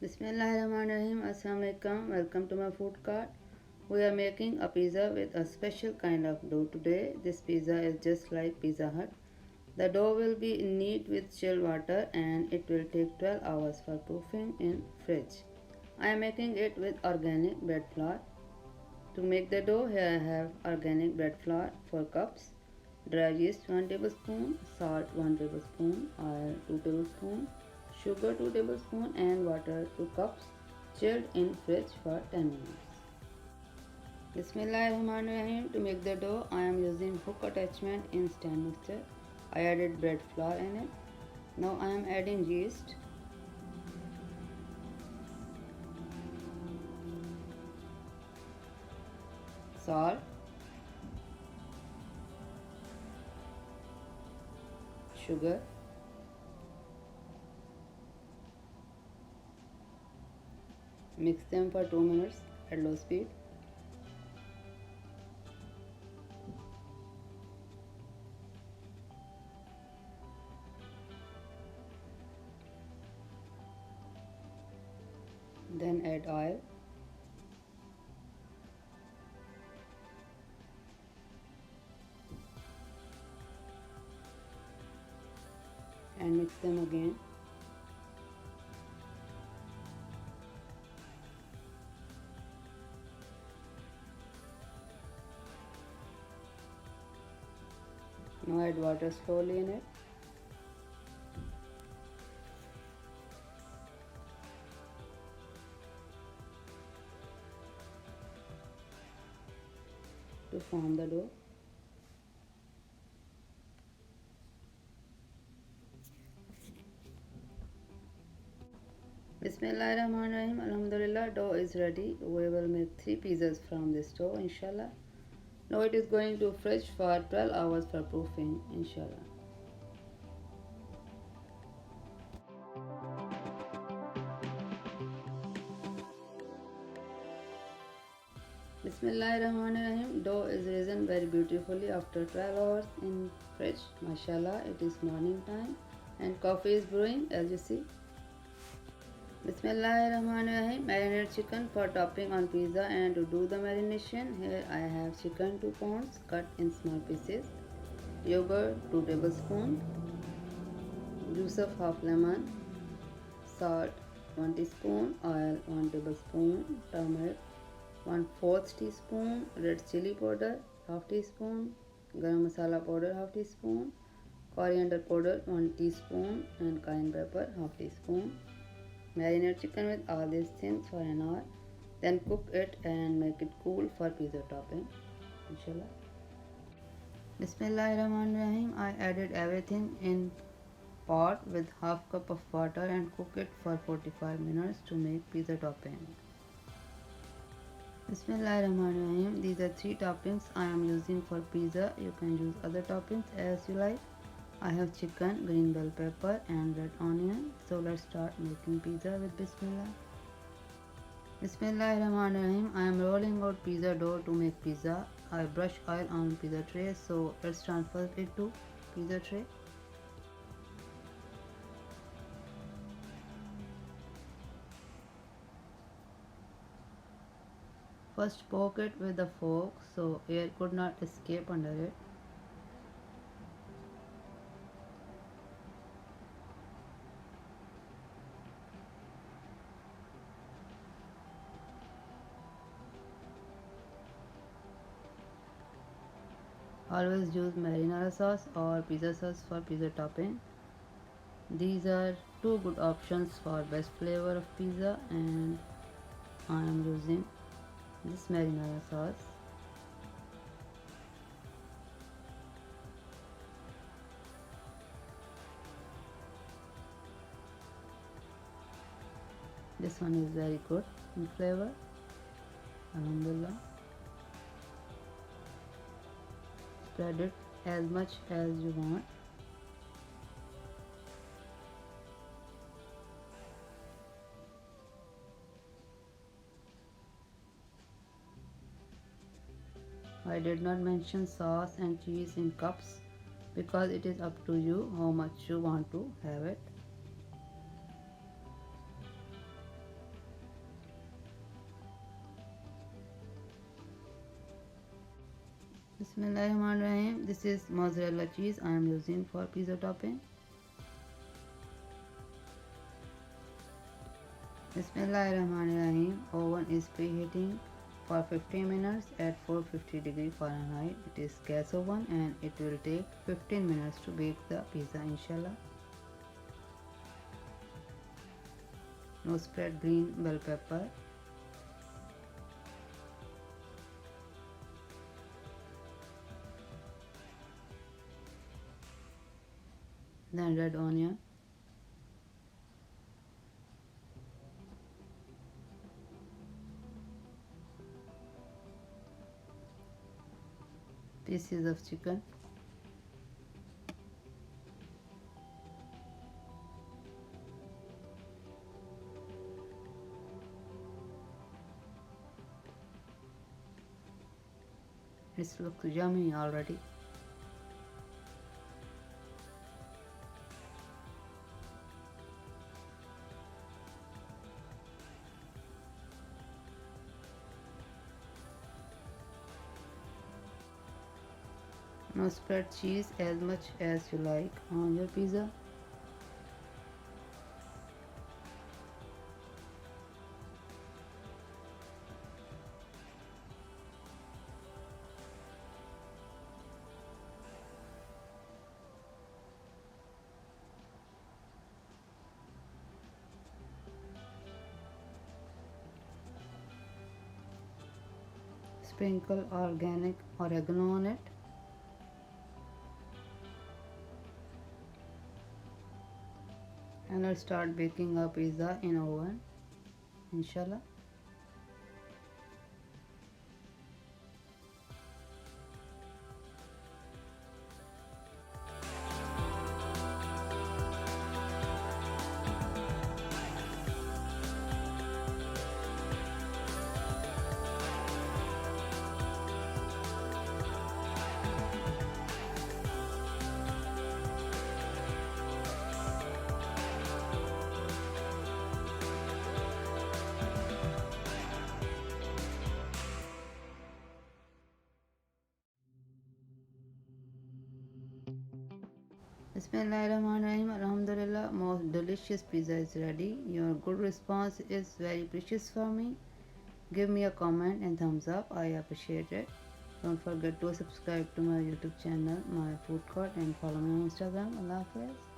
Bismillahirrahmanirrahim. Assalamu alaikum. Welcome to my food cart. We are making a pizza with a special kind of dough today. This pizza is just like Pizza Hut. The dough will be kneaded with chilled water and it will take 12 hours for proofing in fridge. I am making it with organic bread flour. To make the dough, here I have organic bread flour 4 cups, dry yeast 1 tablespoon, salt 1 tablespoon, oil 2 tablespoons, sugar 2 tablespoons and water 2 cups, chilled in fridge for 10 minutes. Bismillahirrahmanirrahim. To make the dough, I am using hook attachment in stand mixer. I added bread flour in it. Now I am adding yeast, salt, sugar, mix them for 2 minutes at low speed. Then add oil, and mix them again. Now add water slowly in it. To form the dough. Bismillahirrahmanirrahim. Alhamdulillah, dough is ready. We will make 3 pizzas from this dough, inshallah. Now it is going to fridge for 12 hours for proofing, inshallah. Bismillahirrahmanirrahim. Dough is risen very beautifully after 12 hours in fridge. Mashallah, it is morning time and coffee is brewing as you see. Bismillahirrahmanirrahim. Marinate chicken for topping on pizza, and to do the marination, here I have chicken 2 pounds cut in small pieces, yogurt 2 tablespoons, juice of half lemon, salt 1 teaspoon, oil 1 tablespoon, turmeric 1/4 teaspoon, red chili powder half teaspoon, garam masala powder half teaspoon, coriander powder 1 teaspoon and cayenne pepper half teaspoon. Marinate chicken with all these things for an hour, then cook it and make it cool for pizza topping, inshallah. Bismillahirrahmanirrahim. I added everything in pot with half cup of water and cook it for 45 minutes to make pizza topping. Bismillahirrahmanirrahim. These are 3 toppings I am using for pizza. You can use other toppings as you like. I have chicken, green bell pepper and red onion. So let's start making pizza with Bismillah. Bismillahirrahmanirrahim. I am rolling out pizza dough to make pizza. I brush oil on pizza tray, so let's transfer it to pizza tray. First poke it with a fork so air could not escape under it. Always use marinara sauce or pizza sauce for pizza topping. These are 2 good options for best flavor of pizza, and I am using this marinara sauce. This one is very good in flavor, alhamdulillah. Spread it as much as you want. I did not mention sauce and cheese in cups because it is up to you how much you want to have it. Bismillahirrahmanirrahim. This is mozzarella cheese I am using for pizza topping. Bismillahirrahmanirrahim. Oven is preheating for 15 minutes at 450 degree Fahrenheit. It is gas oven and it will take 15 minutes to bake the pizza, inshallah. Now spread green bell pepper. Then red onion. Pieces of chicken. It looks yummy already. Now spread cheese as much as you like on your pizza. Sprinkle organic oregano on it. And I'll start baking our pizza in oven, inshallah. Bismillahirrahmanirrahim. Alhamdulillah, most delicious pizza is ready. Your good response is very precious for me. Give me a comment and thumbs up. I appreciate it. Don't forget to subscribe to my YouTube channel, my food court, and follow me on Instagram. Allah Hafiz.